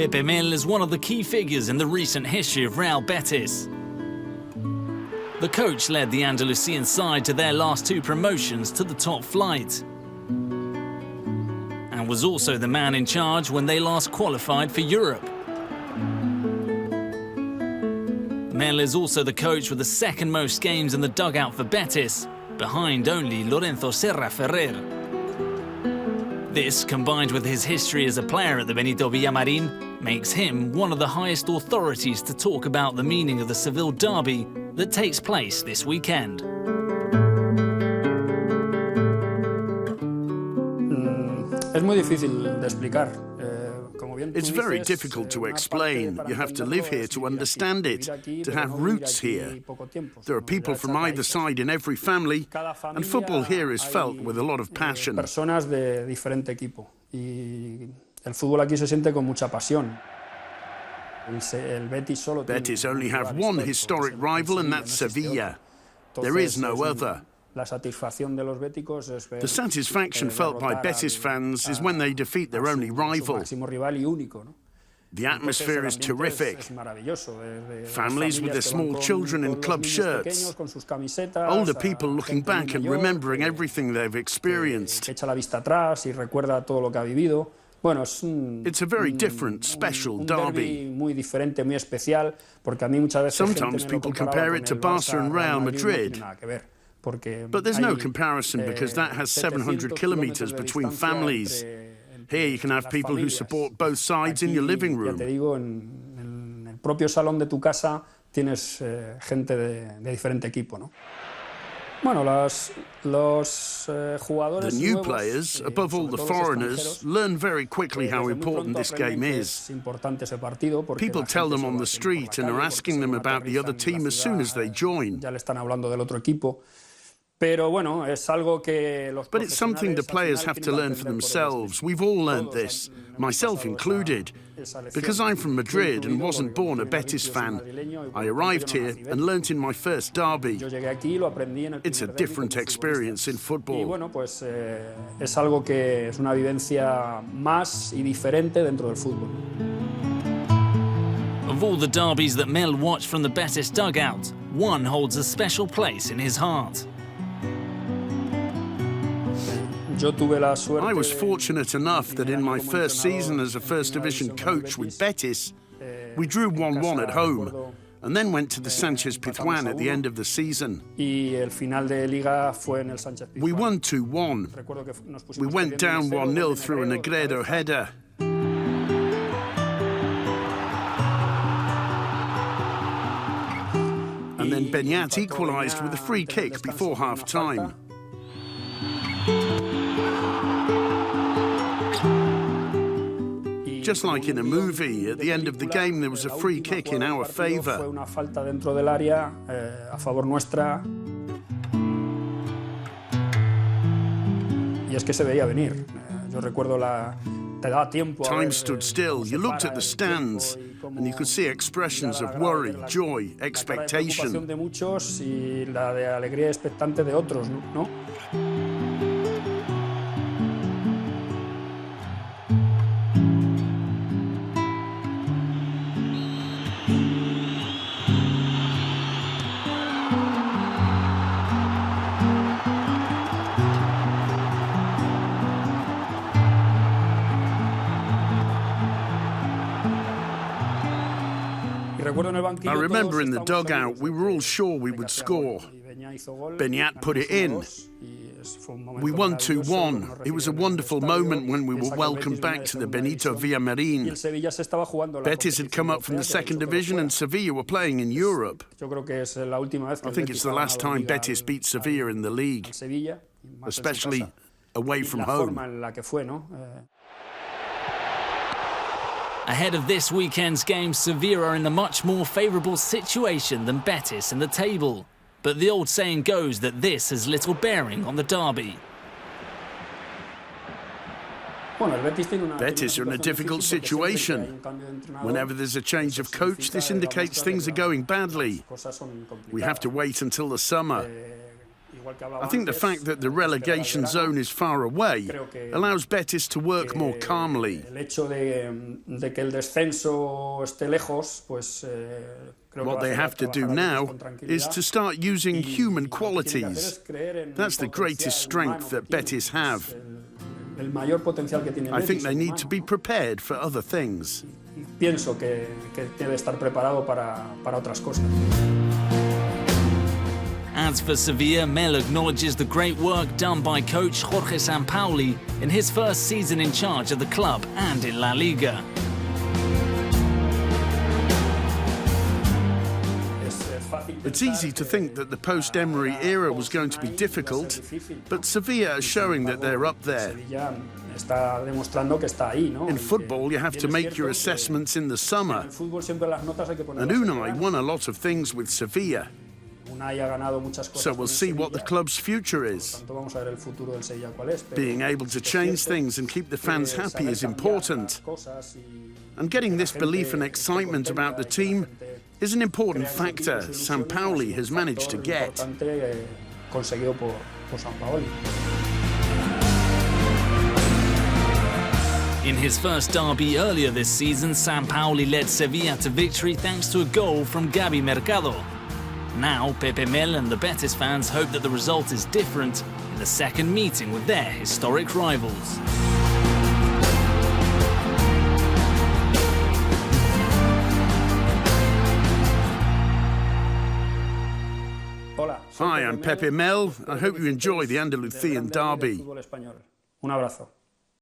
Pepe Mel is one of the key figures in the recent history of Real Betis. The coach led the Andalusian side to their last 2 promotions to the top flight, and was also the man in charge when they last qualified for Europe. Mel is also the coach with the second most games in the dugout for Betis, behind only Lorenzo Serra Ferrer. This, combined with his history as a player at the Benito Villamarín, makes him one of the highest authorities to talk about the meaning of the Seville derby that takes place this weekend. Es muy difícil de explicar. It's very difficult to explain. You have to live here to understand it, to have roots here. There are people from either side in every family, and football here is felt with a lot of passion. Personas de diferente equipo, y el fútbol aquí se siente con mucha pasión. Betis only have one historic rival, and that's Sevilla. There is no other. The satisfaction felt by Betis fans is when they defeat their only rival. The atmosphere is terrific. Families with their small children in club shirts. Older people looking back and remembering everything they've experienced. It's a very different, special derby. Sometimes people compare it to Barca and Real Madrid. But there's no comparison because that has 700 kilometers between families. Here you can have people who support both sides in your living room. The new players, above all the foreigners, learn very quickly how important this game is. People tell them on the street and are asking them about the other team as soon as they join. But it's something the players have to learn for themselves. We've all learned this, myself included. Because I'm from Madrid and wasn't born a Betis fan, I arrived here and learnt in my first derby. It's a different experience in football. Of all the derbies that Mel watched from the Betis dugout, one holds a special place in his heart. I was fortunate enough that in my first season as a First Division coach with Betis, we drew 1-1 at home and then went to the Sánchez Pizjuán at the end of the season. We won 2-1. We went down 1-0 through a Negredo header. And then Beñat equalised with a free kick before half-time. Just like in a movie, at the end of the game there was a free kick in our favour. Time stood still. You looked at the stands and you could see expressions of worry, joy, expectation. I remember in the dugout we were all sure we would score. Beñat put it in. We won 2-1. It was a wonderful moment when we were welcomed back to the Benito Villamarín. Betis had come up from the second division and Sevilla were playing in Europe. I think it's the last time Betis beat Sevilla in the league, especially away from home. Ahead of this weekend's game, Sevilla are in a much more favourable situation than Betis in the table. But the old saying goes that this has little bearing on the derby. Betis are in a difficult situation. Whenever there's a change of coach, this indicates things are going badly. We have to wait until the summer. I think the fact that the relegation zone is far away allows Betis to work more calmly. What they have to do now is to start using human qualities. That's the greatest strength that Betis have. I think they need to be prepared for other things. As for Sevilla, Mel acknowledges the great work done by coach Jorge Sampaoli in his first season in charge of the club and in La Liga. It's easy to think that the post-Emery era was going to be difficult, but Sevilla are showing that they're up there. In football, you have to make your assessments in the summer, and Unai won a lot of things with Sevilla. So we'll see what the club's future is. Being able to change things and keep the fans happy is important. And getting this belief and excitement about the team is an important factor Sampaoli has managed to get. In his first derby earlier this season, Sampaoli led Sevilla to victory thanks to a goal from Gabi Mercado. Now, Pepe Mel and the Betis fans hope that the result is different in the second meeting with their historic rivals. Hi, I'm Pepe Mel. I hope you enjoy the Andalusian derby. Un abrazo.